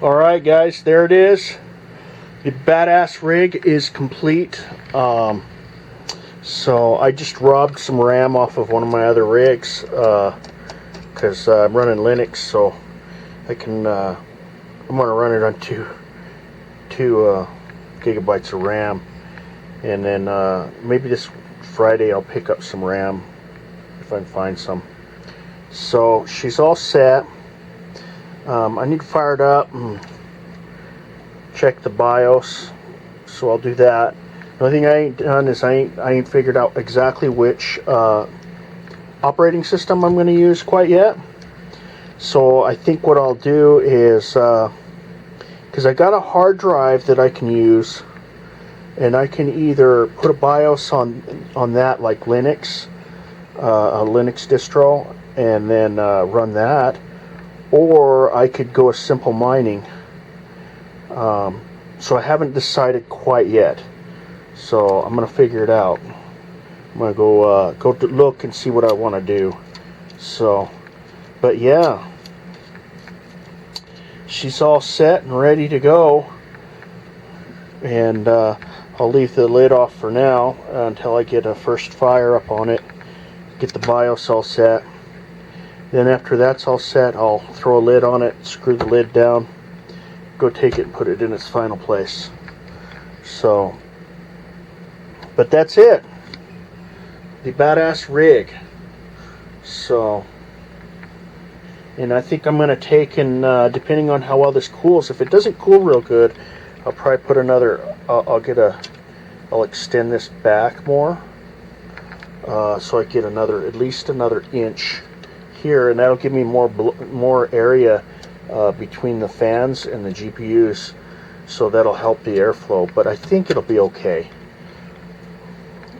Alright guys, there it is. The badass rig is complete. So I just robbed some RAM off of one of my other rigs because I'm running Linux, so I can I'm going to run it on two gigabytes of RAM, and then maybe this Friday I'll pick up some RAM if I can find some. So she's all set. I need to fire it up and check the BIOS, so I'll do that. The only thing I ain't done is I ain't figured out exactly which operating system I'm going to use quite yet. So I think what I'll do is, because I got a hard drive that I can use, and I can either put a BIOS on that, like Linux, a Linux distro, and then run that, or I could go a simple mining. So I haven't decided quite yet. So I'm gonna figure it out. I'm gonna go to look and see what I want to do. So, but yeah, she's all set and ready to go. And I'll leave the lid off for now until I get a first fire up on it. Get the BIOS all set. Then after that's all set, I'll throw a lid on it, screw the lid down, go take it and put it in its final place. So, but that's it. The badass rig. So, and I think I'm going to take and, depending on how well this cools, if it doesn't cool real good, I'll probably put another, I'll extend this back more, so I get at least another inch here, and that'll give me more area between the fans and the GPUs, so that'll help the airflow, but I think it'll be okay.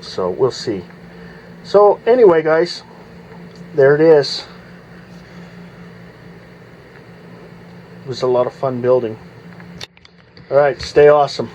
So we'll see. So anyway guys, there it is. It was a lot of fun building. Alright, stay awesome.